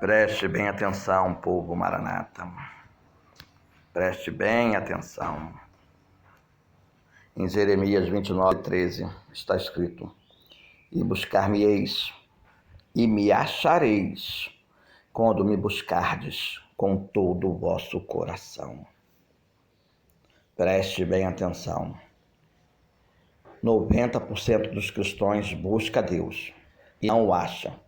Preste bem atenção, povo Maranata. Preste bem atenção. Em Jeremias 29:13 está escrito: E buscar-me-eis, e me achareis, quando me buscardes com todo o vosso coração. Preste bem atenção. 90% dos cristãos busca Deus e não o acha.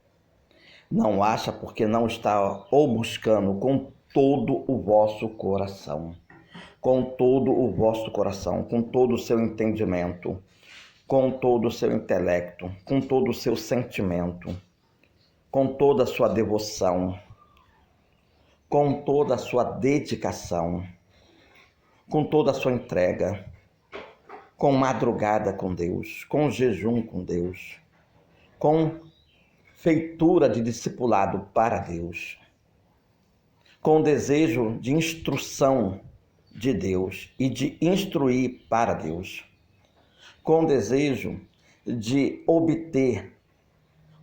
Não acha porque não está o buscando com todo o vosso coração. Com todo o vosso coração, com todo o seu entendimento, com todo o seu intelecto, com todo o seu sentimento, com toda a sua devoção, com toda a sua dedicação, com toda a sua entrega, com madrugada com Deus, com jejum com Deus, com feitura de discipulado para Deus, com desejo de instrução de Deus e de instruir para Deus, com desejo de obter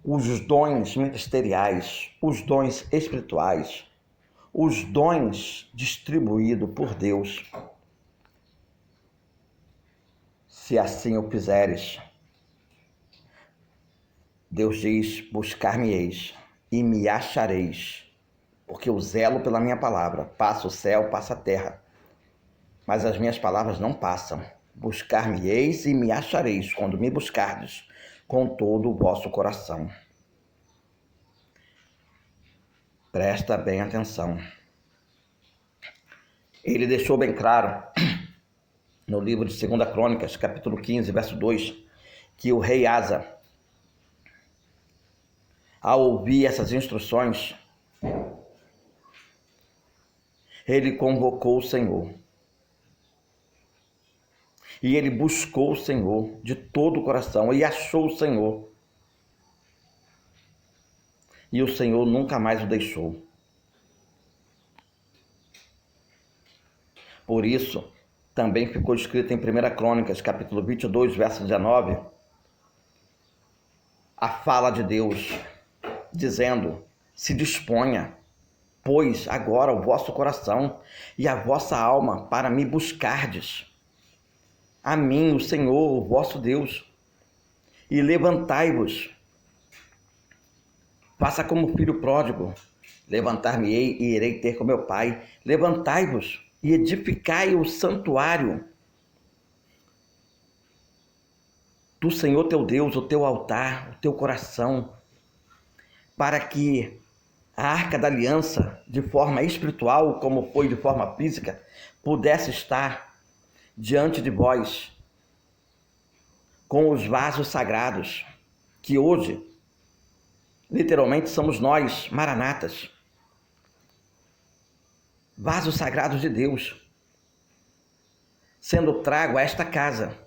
os dons ministeriais, os dons espirituais, os dons distribuídos por Deus. Se assim o fizeres, Deus diz: buscar-me-eis e me achareis, porque eu zelo pela minha palavra. Passa o céu, passa a terra, mas as minhas palavras não passam. Buscar-me-eis e me achareis, quando me buscardes com todo o vosso coração. Presta bem atenção. Ele deixou bem claro no livro de 2 Crônicas, capítulo 15, verso 2, que o rei Asa, ao ouvir essas instruções, ele convocou o Senhor. E ele buscou o Senhor de todo o coração e achou o Senhor. E o Senhor nunca mais o deixou. Por isso, também ficou escrito em 1 Crônicas, capítulo 22, verso 19, a fala de Deus, dizendo: se disponha, pois agora o vosso coração e a vossa alma para me buscardes, a mim, o Senhor, o vosso Deus, e levantai-vos. Faça como o filho pródigo: levantar-me-ei e irei ter com meu pai. Levantai-vos e edificai o santuário do Senhor teu Deus, o teu altar, o teu coração, para que a arca da aliança, de forma espiritual, como foi de forma física, pudesse estar diante de vós, com os vasos sagrados, que hoje, literalmente, somos nós, maranatas, vasos sagrados de Deus, sendo trago a esta casa,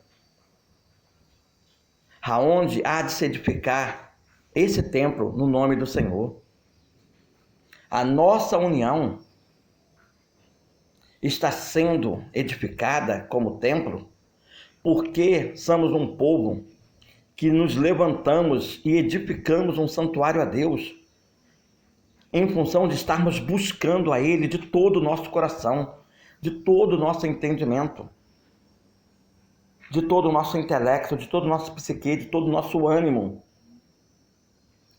aonde há de se edificar esse templo no nome do Senhor. A nossa união está sendo edificada como templo porque somos um povo que nos levantamos e edificamos um santuário a Deus em função de estarmos buscando a Ele de todo o nosso coração, de todo o nosso entendimento, de todo o nosso intelecto, de todo o nosso psique, de todo o nosso ânimo.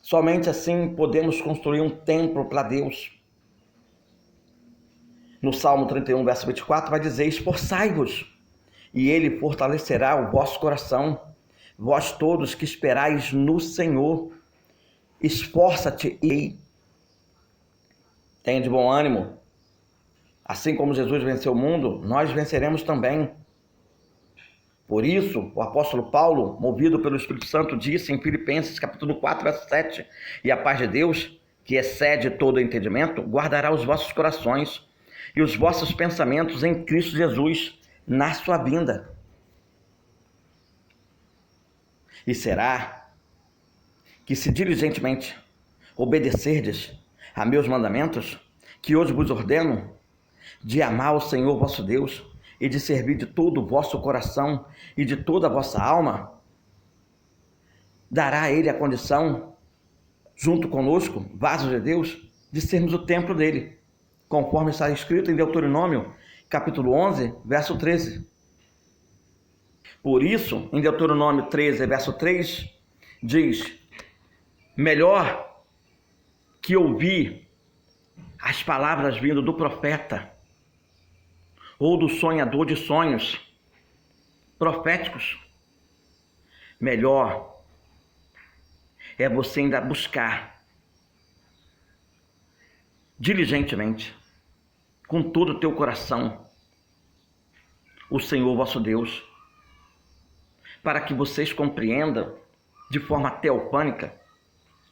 Somente assim podemos construir um templo para Deus. No Salmo 31, verso 24, vai dizer: esforçai-vos, e Ele fortalecerá o vosso coração. Vós todos que esperais no Senhor, esforça-te e tenha de bom ânimo. Assim como Jesus venceu o mundo, nós venceremos também. Por isso, o apóstolo Paulo, movido pelo Espírito Santo, disse em Filipenses, capítulo 4, verso 7, e a paz de Deus, que excede todo entendimento, guardará os vossos corações e os vossos pensamentos em Cristo Jesus, na sua vinda. E será que, se diligentemente obedecerdes a meus mandamentos, que hoje vos ordeno, de amar o Senhor vosso Deus e de servir de todo o vosso coração e de toda a vossa alma, dará a Ele a condição, junto conosco, vasos de Deus, de sermos o templo dele, conforme está escrito em Deuteronômio, capítulo 11, verso 13. Por isso, em Deuteronômio 13, verso 3, diz: melhor que ouvir as palavras vindo do profeta ou do sonhador de sonhos proféticos, melhor é você ainda buscar diligentemente, com todo o teu coração, o Senhor vosso Deus, para que vocês compreendam de forma teofânica,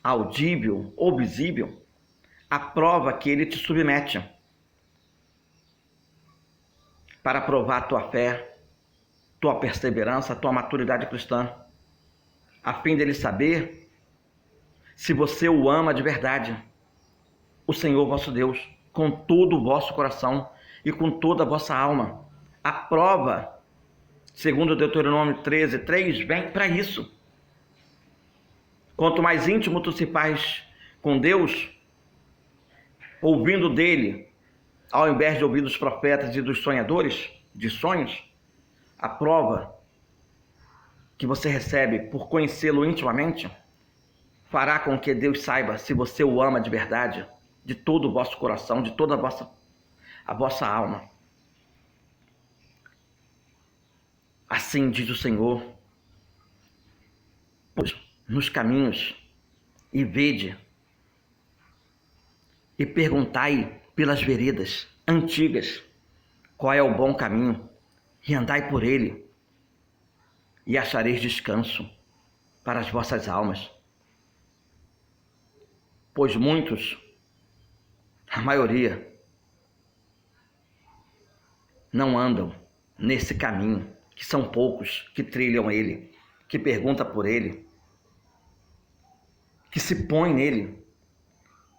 audível ou visível, a prova que ele te submete, para provar tua fé, tua perseverança, tua maturidade cristã, a fim dele saber se você o ama de verdade, o Senhor vosso Deus, com todo o vosso coração e com toda a vossa alma. A prova, segundo Deuteronômio 13, 3, vem para isso. Quanto mais íntimo tu se faz com Deus, ouvindo dele, ao invés de ouvir dos profetas e dos sonhadores de sonhos, a prova que você recebe por conhecê-lo intimamente fará com que Deus saiba se você o ama de verdade, de todo o vosso coração, de toda a vossa alma. Assim diz o Senhor: pois nos caminhos e vede e perguntai pelas veredas antigas qual é o bom caminho, e andai por ele, e achareis descanso para as vossas almas. Pois muitos, a maioria, não andam nesse caminho, que são poucos que trilham ele, que perguntam por ele, que se põem nele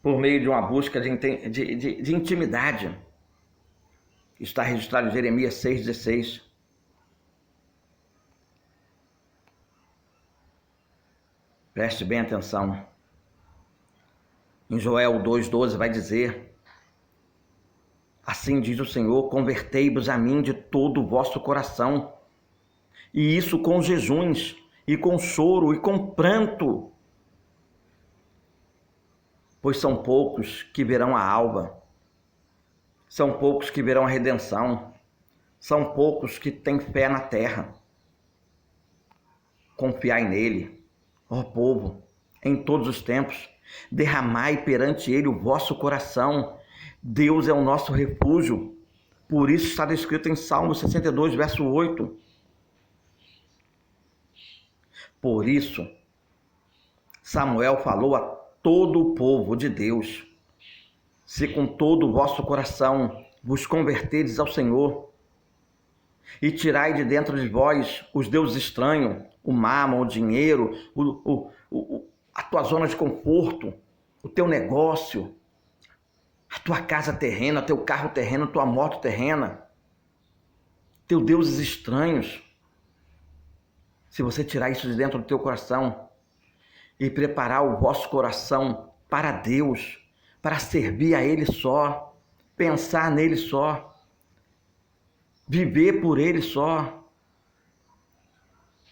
por meio de uma busca de intimidade. Está registrado em Jeremias 6,16. Preste bem atenção. Em Joel 2,12 vai dizer: assim diz o Senhor, convertei-vos a mim de todo o vosso coração, e isso com jejuns, e com choro, e com pranto, pois são poucos que verão a alva, são poucos que verão a redenção, são poucos que têm fé na terra. Confiai nele, ó povo, em todos os tempos, derramai perante ele o vosso coração. Deus é o nosso refúgio, por isso está escrito em Salmo 62, verso 8. Por isso, Samuel falou a todo o povo de Deus: se com todo o vosso coração vos converterdes ao Senhor, e tirai de dentro de vós os deuses estranhos, o mamon, o dinheiro, a tua zona de conforto, o teu negócio, a tua casa terrena, teu carro terreno, tua moto terrena, teus deuses estranhos. Se você tirar isso de dentro do teu coração e preparar o vosso coração para Deus, para servir a Ele só, pensar nele só, viver por Ele só,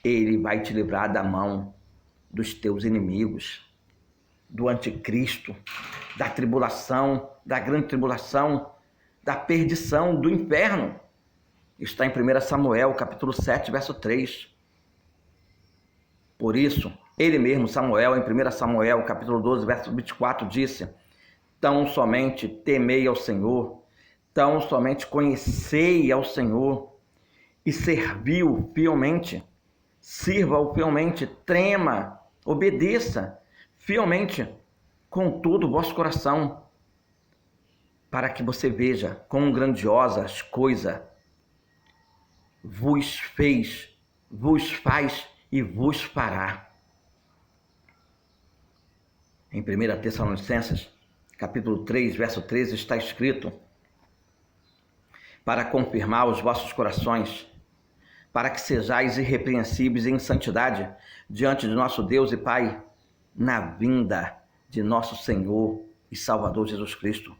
Ele vai te livrar da mão dos teus inimigos, do anticristo, da tribulação, da grande tribulação, da perdição, do inferno. Está em 1 Samuel, capítulo 7, verso 3. Por isso, ele mesmo, Samuel, em 1 Samuel, capítulo 12, verso 24, disse: tão somente temei ao Senhor, tão somente conhecei ao Senhor e servi-o fielmente. Sirva-o fielmente, trema, obedeça fielmente com todo o vosso coração, para que você veja quão grandiosas coisas vos fez, vos faz e vos fará. Em 1 Tessalonicenses, capítulo 3, verso 13, está escrito: para confirmar os vossos corações, para que sejais irrepreensíveis em santidade diante de nosso Deus e Pai, na vinda de nosso Senhor e Salvador Jesus Cristo,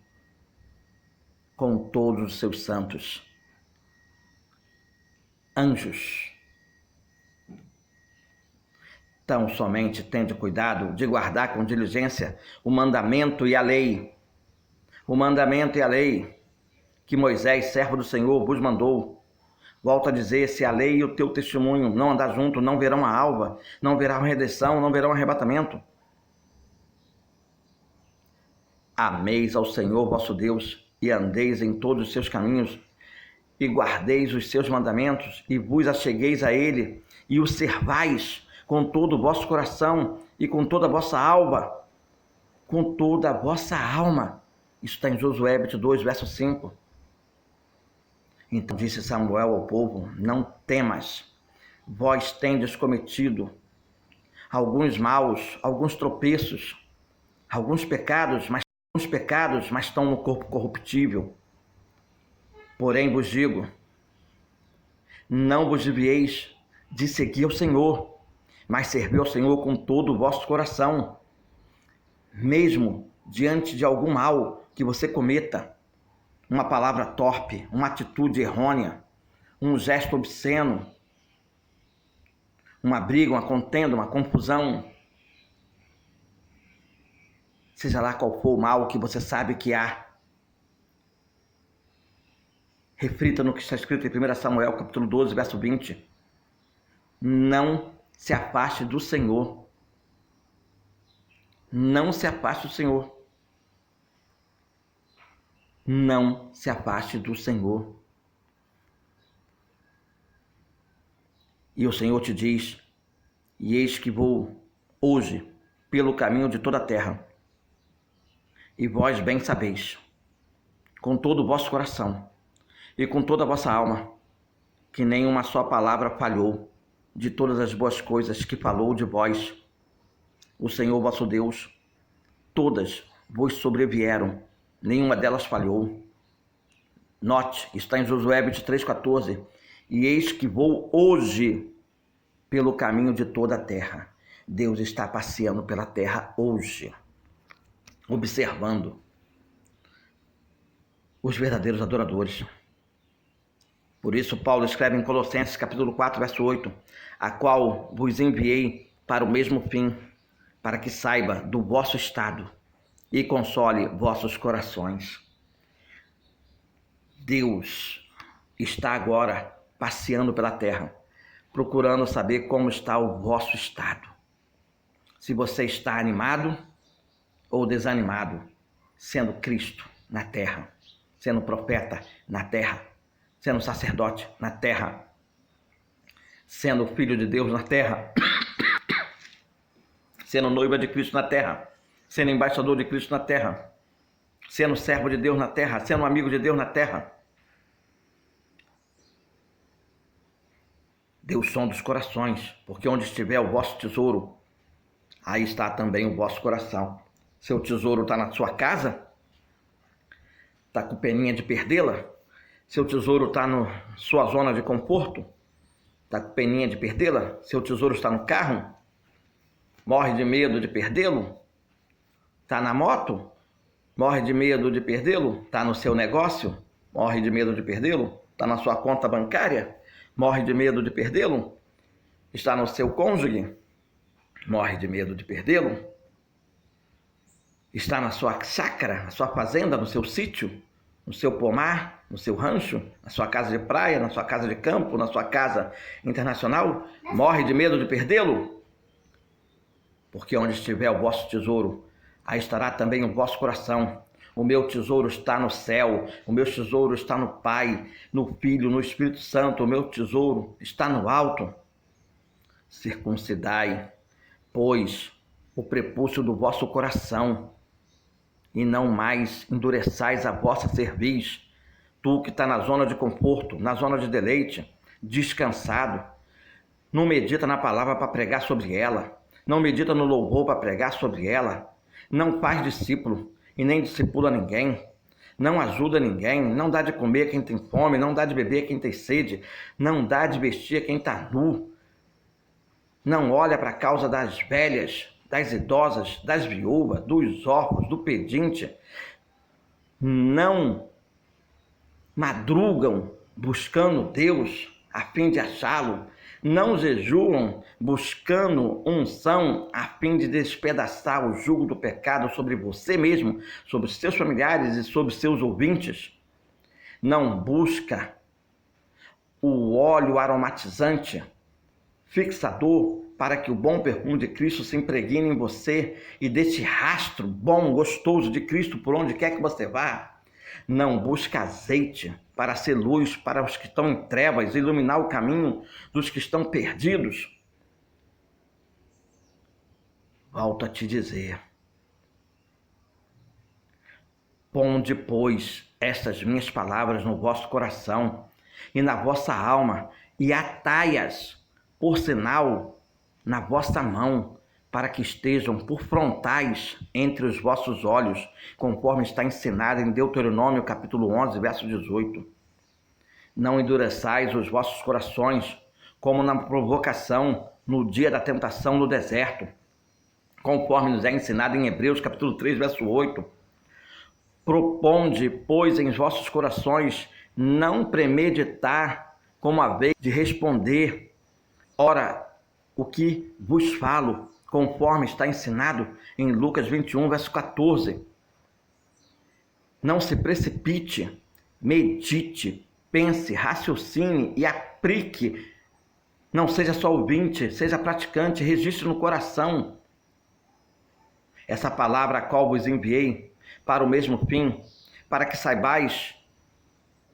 com todos os seus santos, anjos. Então, somente tende cuidado de guardar com diligência o mandamento e a lei. O mandamento e a lei que Moisés, servo do Senhor, vos mandou. Volto a dizer, se a lei e o teu testemunho não andar junto, não verão a alva, não verão redenção, não verão arrebatamento. Ameis ao Senhor vosso Deus e andeis em todos os seus caminhos e guardeis os seus mandamentos e vos achegueis a ele e o servais com todo o vosso coração e com toda a vossa alma. Com toda a vossa alma. Isso está em Josué 22, verso 5. Então disse Samuel ao povo: não temas, vós tendes cometido alguns maus, alguns tropeços, alguns pecados, mas estão no corpo corruptível. Porém vos digo, não vos desvieis de seguir o Senhor, mas servi ao Senhor com todo o vosso coração, mesmo diante de algum mal que você cometa, uma palavra torpe, uma atitude errônea, um gesto obsceno, uma briga, uma contenda, uma confusão, seja lá qual for o mal que você sabe que há. Reflita no que está escrito em 1 Samuel, capítulo 12, verso 20. Não se afaste do Senhor. Não se afaste do Senhor. Não se afaste do Senhor. E o Senhor te diz: e eis que vou hoje pelo caminho de toda a terra. E vós bem sabeis, com todo o vosso coração e com toda a vossa alma, que nem uma só palavra falhou de todas as boas coisas que falou de vós o Senhor vosso Deus. Todas vos sobrevieram, nenhuma delas falhou. Note, está em Josué 23:14. E eis que vou hoje pelo caminho de toda a terra. Deus está passeando pela terra hoje, observando os verdadeiros adoradores. Por isso Paulo escreve em Colossenses capítulo 4, verso 8, a qual vos enviei para o mesmo fim, para que saiba do vosso estado e console vossos corações. Deus está agora passeando pela terra, procurando saber como está o vosso estado. Se você está animado ou desanimado, sendo Cristo na terra, sendo profeta na terra, sendo sacerdote na terra, sendo filho de Deus na terra, sendo noiva de Cristo na terra, sendo embaixador de Cristo na terra, sendo servo de Deus na terra, sendo amigo de Deus na terra. Dê o som dos corações, porque onde estiver o vosso tesouro, aí está também o vosso coração. Seu tesouro está na sua casa? Está com peninha de perdê-la? Seu tesouro está na sua zona de conforto? Está com peninha de perdê-la? Seu tesouro está no carro? Morre de medo de perdê-lo? Está na moto? Morre de medo de perdê-lo? Está no seu negócio? Morre de medo de perdê-lo? Está na sua conta bancária? Morre de medo de perdê-lo? Está no seu cônjuge? Morre de medo de perdê-lo? Está na sua chácara, na sua fazenda, no seu sítio, no seu pomar, no seu rancho, na sua casa de praia, na sua casa de campo, na sua casa internacional? Morre de medo de perdê-lo? Porque onde estiver o vosso tesouro, aí estará também o vosso coração. O meu tesouro está no céu, o meu tesouro está no Pai, no Filho, no Espírito Santo, o meu tesouro está no alto. Circuncidai, pois, o prepúcio do vosso coração, e não mais endureçais a vossa cerviz. Tu que está na zona de conforto, na zona de deleite, descansado, não medita na palavra para pregar sobre ela, não medita no louvor para pregar sobre ela, não faz discípulo e nem discipula ninguém, não ajuda ninguém, não dá de comer a quem tem fome, não dá de beber a quem tem sede, não dá de vestir a quem está nu, não olha para a causa das velhas, das idosas, das viúvas, dos órfãos, do pedinte, não madrugam buscando Deus a fim de achá-lo, não jejuam buscando unção a fim de despedaçar o jugo do pecado sobre você mesmo, sobre seus familiares e sobre seus ouvintes, não busca o óleo aromatizante, fixador, para que o bom perfume de Cristo se impregne em você e desse rastro bom, gostoso de Cristo por onde quer que você vá. Não busca azeite para ser luz para os que estão em trevas, iluminar o caminho dos que estão perdidos. Volto a te dizer. Ponde, pois, estas minhas palavras no vosso coração e na vossa alma, e atai-as por sinal na vossa mão, para que estejam por frontais entre os vossos olhos, conforme está ensinado em Deuteronômio capítulo 11, verso 18. Não endureçais os vossos corações, como na provocação no dia da tentação no deserto, conforme nos é ensinado em Hebreus capítulo 3, verso 8. Proponde, pois, em vossos corações não premeditar como a vez de responder. Ora, o que vos falo, conforme está ensinado em Lucas 21, verso 14. Não se precipite, medite, pense, raciocine e aplique. Não seja só ouvinte, seja praticante, registre no coração essa palavra a qual vos enviei para o mesmo fim, para que saibais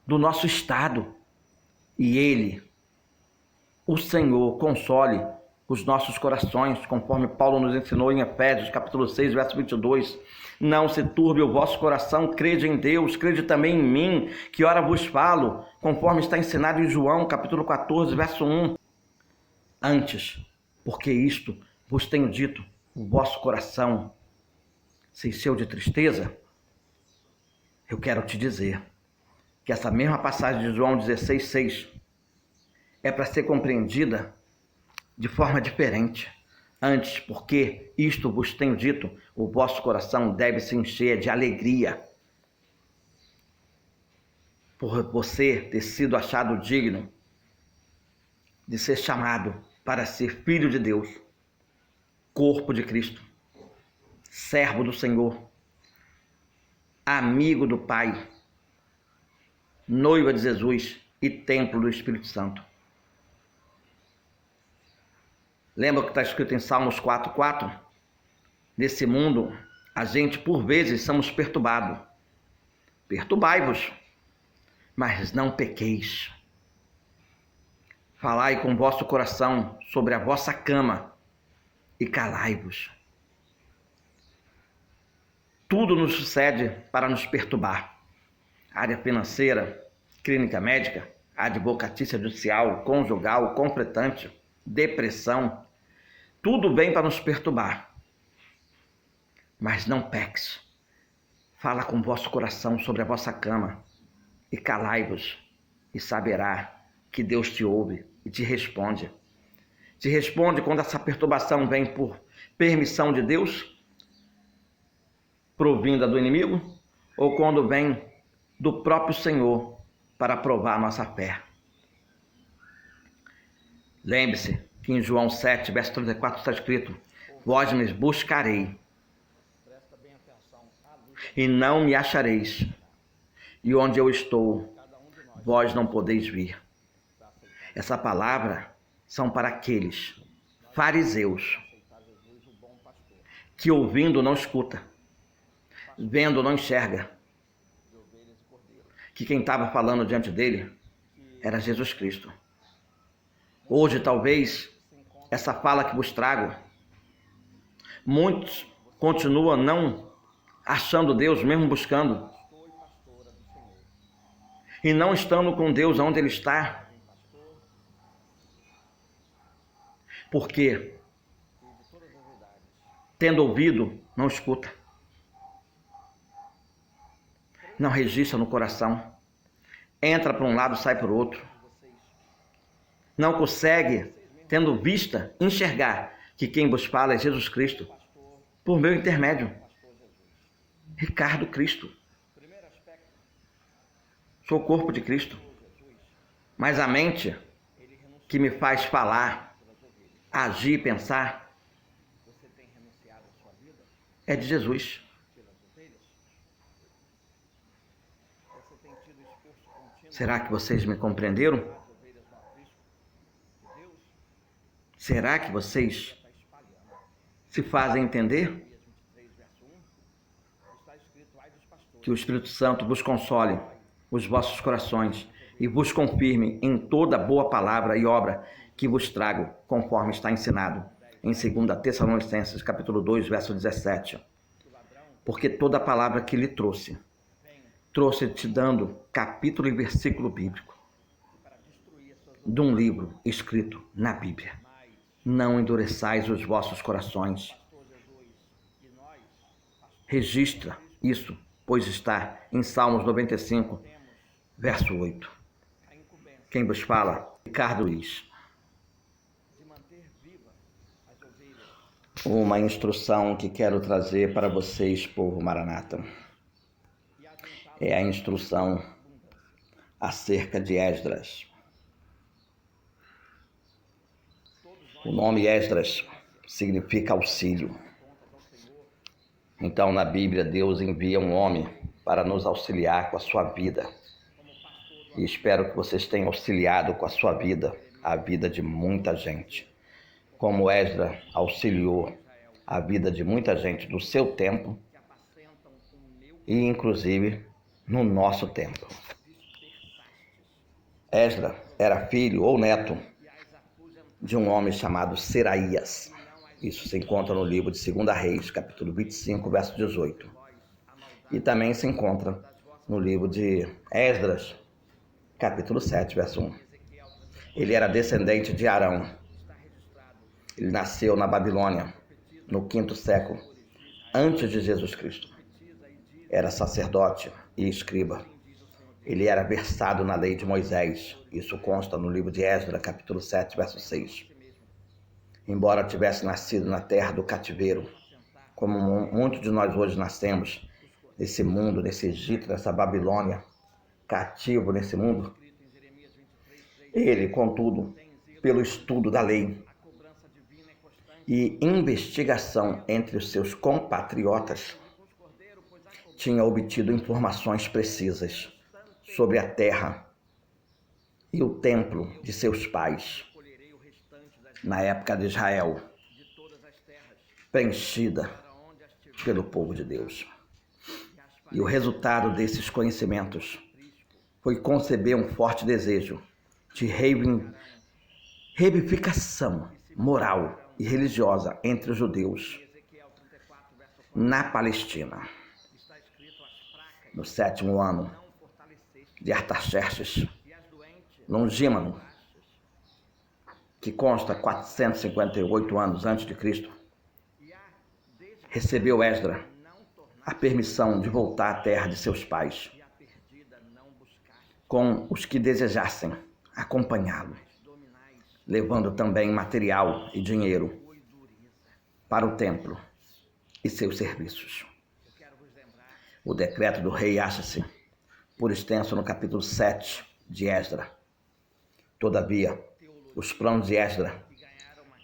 do nosso estado, e Ele, o Senhor, console os nossos corações, conforme Paulo nos ensinou em Efésios, capítulo 6, verso 22. Não se turbe o vosso coração, crede em Deus, crede também em mim, que ora vos falo, conforme está ensinado em João, capítulo 14, verso 1. Antes, porque isto vos tenho dito, o vosso coração se encheu de tristeza, eu quero te dizer que essa mesma passagem de João 16, 6 é para ser compreendida de forma diferente. Antes, porque isto vos tenho dito, o vosso coração deve se encher de alegria por você ter sido achado digno de ser chamado para ser filho de Deus, corpo de Cristo, servo do Senhor, amigo do Pai, noiva de Jesus e templo do Espírito Santo. Lembra o que está escrito em Salmos 4:4? Nesse mundo, a gente por vezes somos perturbados. Perturbai-vos, mas não pequeis. Falai com o vosso coração sobre a vossa cama e calai-vos. Tudo nos sucede para nos perturbar. Área financeira, clínica médica, advocatícia judicial, conjugal, conflitante, depressão. Tudo vem para nos perturbar. Mas não peques. Fala com o vosso coração sobre a vossa cama e calai-vos, e saberá que Deus te ouve e te responde. Te responde quando essa perturbação vem por permissão de Deus, provinda do inimigo, ou quando vem do próprio Senhor para provar a nossa fé. Lembre-se que em João 7, verso 34 está escrito: vós me buscarei e não me achareis, e onde eu estou, vós não podeis vir. Essa palavra são para aqueles fariseus que ouvindo não escuta, vendo não enxerga, que quem estava falando diante dele era Jesus Cristo. Hoje, talvez, essa fala que vos trago, muitos continuam não achando Deus, mesmo buscando, e não estando com Deus onde Ele está. Porque, tendo ouvido, não escuta. Não registra no coração. Entra para um lado, sai para o outro. Não consegue, tendo vista, enxergar que quem vos fala é Jesus Cristo, por meu intermédio. Ricardo Cristo. Sou o corpo de Cristo. Mas a mente que me faz falar, agir, pensar, é de Jesus. Será que vocês me compreenderam? Será que vocês se fazem entender? Que o Espírito Santo vos console os vossos corações e vos confirme em toda boa palavra e obra que vos trago, conforme está ensinado em 2 Tessalonicenses, capítulo 2, verso 17. Porque toda palavra que lhe trouxe te dando capítulo e versículo bíblico de um livro escrito na Bíblia. Não endureçais os vossos corações. Registra isso, pois está em Salmos 95, verso 8. Quem vos fala? Ricardo Luiz. Uma instrução que quero trazer para vocês, povo Maranata. É a instrução acerca de Esdras. O nome Esdras significa auxílio. Então, na Bíblia, Deus envia um homem para nos auxiliar com a sua vida. E espero que vocês tenham auxiliado com a sua vida, a vida de muita gente. Como Esdras auxiliou a vida de muita gente do seu tempo e, inclusive, no nosso tempo. Esdras era filho ou neto de um homem chamado Seraías. Isso se encontra no livro de 2 Reis, capítulo 25, verso 18. E também se encontra no livro de Esdras, capítulo 7, verso 1. Ele era descendente de Arão. Ele nasceu na Babilônia, no 5º século, antes de Jesus Cristo. Era sacerdote e escriba. Ele era versado na lei de Moisés. Isso consta no livro de Esdras, capítulo 7, verso 6. Embora tivesse nascido na terra do cativeiro, como muitos de nós hoje nascemos, nesse mundo, nesse Egito, nessa Babilônia, cativo nesse mundo, ele, contudo, pelo estudo da lei e investigação entre os seus compatriotas, tinha obtido informações precisas sobre a terra e o templo de seus pais, na época de Israel, preenchida pelo povo de Deus. E o resultado desses conhecimentos foi conceber um forte desejo de reivindicação moral e religiosa entre os judeus na Palestina. No 7º ano de Artaxerxes Longímano, que consta 458 anos antes de Cristo, recebeu Esdras a permissão de voltar à terra de seus pais, com os que desejassem acompanhá-lo, levando também material e dinheiro para o templo e seus serviços. O decreto do rei acha-se por extenso no capítulo 7 de Esdras. Todavia, os planos de Esdras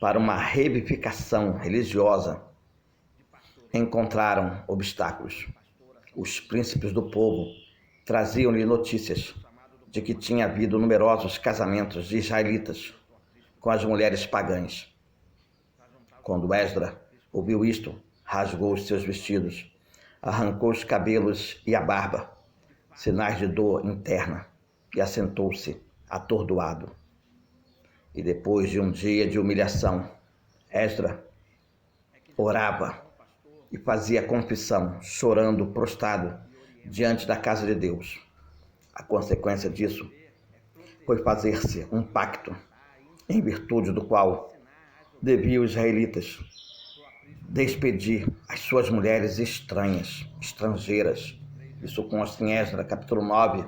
para uma revivificação religiosa encontraram obstáculos. Os príncipes do povo traziam-lhe notícias de que tinha havido numerosos casamentos de israelitas com as mulheres pagãs. Quando Esdras ouviu isto, rasgou os seus vestidos, arrancou os cabelos e a barba, sinais de dor interna, e assentou-se atordoado. E depois de um dia de humilhação, Esdras orava e fazia confissão, chorando prostrado diante da casa de Deus. A consequência disso foi fazer-se um pacto, em virtude do qual deviam os israelitas despedir as suas mulheres estrangeiras. Isso consta em Esdras, capítulo 9,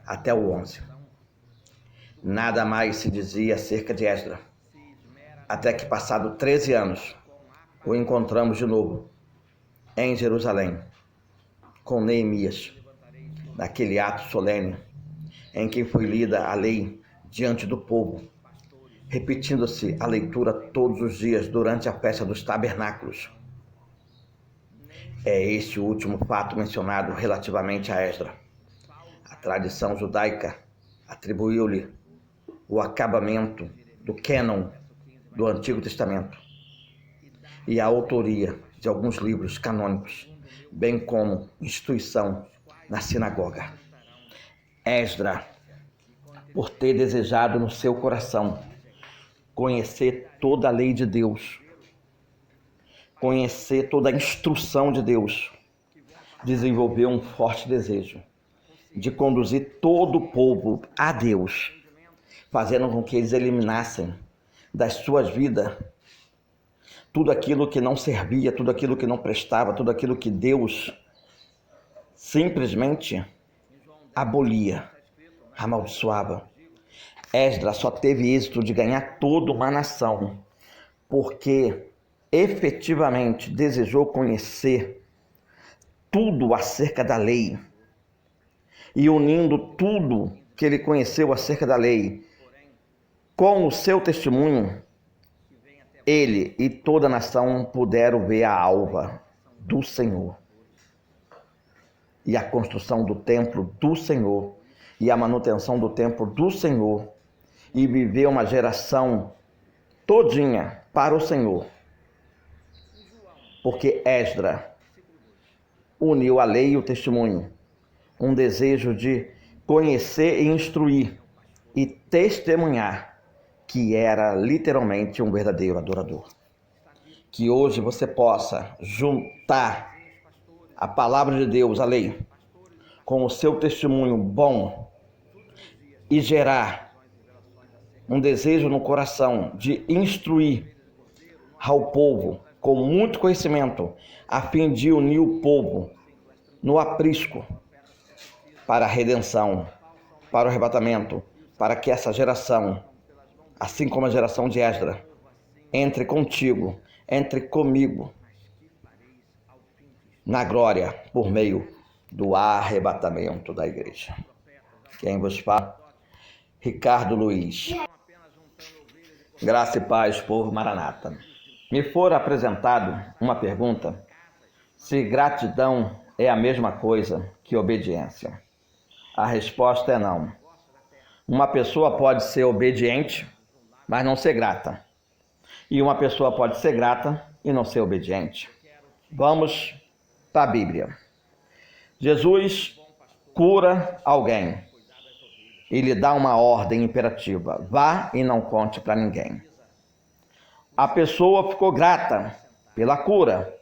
até o 11. Nada mais se dizia acerca de Esdras, até que, passado 13 anos, o encontramos de novo em Jerusalém, com Neemias, naquele ato solene em que foi lida a lei diante do povo, repetindo-se a leitura todos os dias durante a festa dos tabernáculos. É este o último fato mencionado relativamente a Esdra. A tradição judaica atribuiu-lhe o acabamento do cânon do Antigo Testamento e a autoria de alguns livros canônicos, bem como instituição na sinagoga. Esdra, por ter desejado no seu coração conhecer toda a lei de Deus, conhecer toda a instrução de Deus, desenvolveu um forte desejo de conduzir todo o povo a Deus, fazendo com que eles eliminassem das suas vidas tudo aquilo que não servia, tudo aquilo que não prestava, tudo aquilo que Deus simplesmente abolia, amaldiçoava. Esdras só teve êxito de ganhar toda uma nação, porque efetivamente desejou conhecer tudo acerca da lei, e unindo tudo que ele conheceu acerca da lei com o seu testemunho, ele e toda a nação puderam ver a alva do Senhor e a construção do templo do Senhor e a manutenção do templo do Senhor, e viver uma geração todinha para o Senhor, porque Esdra uniu a lei e o testemunho, um desejo de conhecer e instruir e testemunhar que era literalmente um verdadeiro adorador. Que hoje você possa juntar a palavra de Deus, a lei, com o seu testemunho bom e gerar um desejo no coração de instruir ao povo com muito conhecimento, a fim de unir o povo no aprisco para a redenção, para o arrebatamento, para que essa geração, assim como a geração de Esdra, entre contigo, entre comigo na glória por meio do arrebatamento da igreja. Quem vos fala? Ricardo Luiz. Graça e paz por Maranata. Me for apresentado uma pergunta se gratidão é a mesma coisa que obediência. A resposta é não. Uma pessoa pode ser obediente, mas não ser grata. E uma pessoa pode ser grata e não ser obediente. Vamos para a Bíblia. Jesus cura alguém e lhe dá uma ordem imperativa: vá e não conte para ninguém. A pessoa ficou grata pela cura,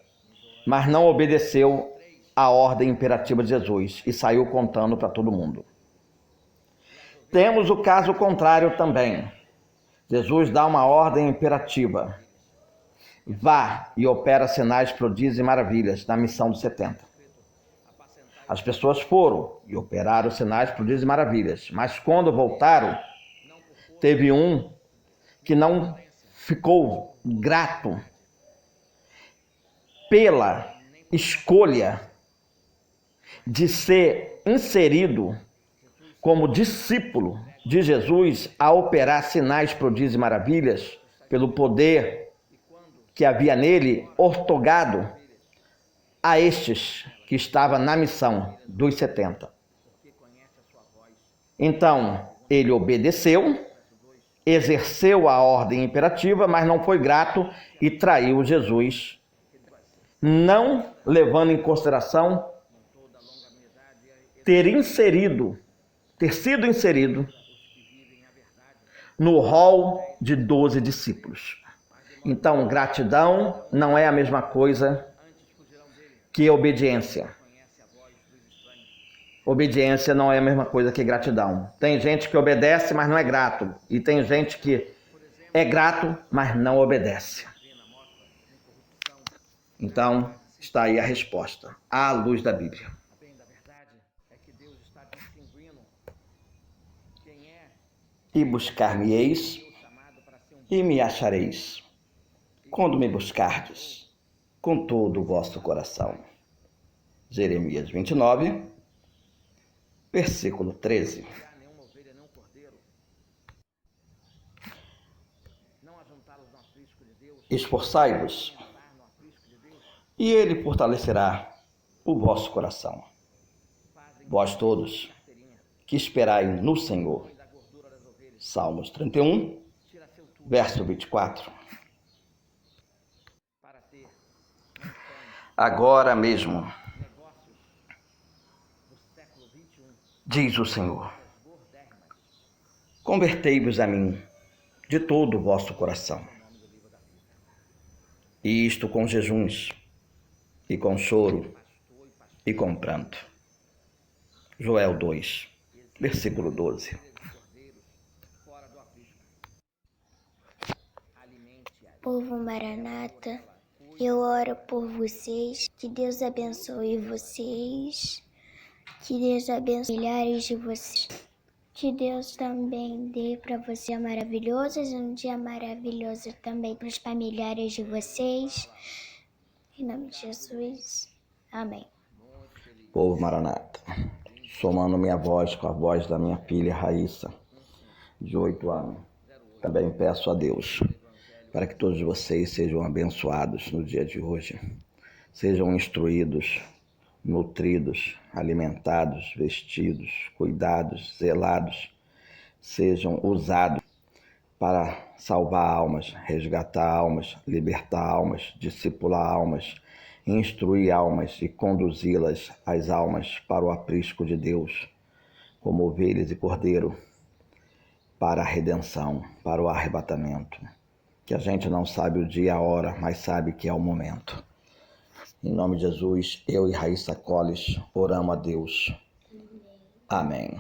mas não obedeceu a ordem imperativa de Jesus e saiu contando para todo mundo. Temos o caso contrário também. Jesus dá uma ordem imperativa: vá e opera sinais, prodígios e maravilhas na missão dos 70. As pessoas foram e operaram sinais, prodígios e maravilhas, mas quando voltaram, teve um que não ficou grato pela escolha de ser inserido como discípulo de Jesus a operar sinais, prodígios e maravilhas pelo poder que havia nele ortogado a estes que estavam na missão dos 70. Então, ele obedeceu, exerceu a ordem imperativa, mas não foi grato e traiu Jesus, não levando em consideração ter sido inserido no rol de 12 discípulos. Então, gratidão não é a mesma coisa que obediência. Obediência não é a mesma coisa que gratidão. Tem gente que obedece, mas não é grato. E tem gente que é grato, mas não obedece. Então, está aí a resposta, à luz da Bíblia. E buscar-me-eis, e me achareis, quando me buscardes com todo o vosso coração. Jeremias 29, versículo 13. Esforçai-vos, e ele fortalecerá o vosso coração. Vós todos que esperai no Senhor. Salmos 31, verso 24. Agora mesmo, diz o Senhor, convertei-vos a mim de todo o vosso coração. E isto com jejuns, e com choro, e com pranto. Joel 2, versículo 12. Povo Maranata, eu oro por vocês, que Deus abençoe vocês, que Deus abençoe milhares de vocês, que Deus também dê para você maravilhosos, um dia maravilhoso também para os familiares de vocês, em nome de Jesus, amém. Povo Maranata, somando minha voz com a voz da minha filha Raíssa, de 8 anos, também peço a Deus para que todos vocês sejam abençoados no dia de hoje, sejam instruídos, nutridos, alimentados, vestidos, cuidados, zelados, sejam usados para salvar almas, resgatar almas, libertar almas, discipular almas, instruir almas e conduzi-las, as almas, para o aprisco de Deus, como ovelhas e cordeiro, para a redenção, para o arrebatamento. Que a gente não sabe o dia e a hora, mas sabe que é o momento. Em nome de Jesus, eu e Raíssa Colles oramos a Deus. Amém.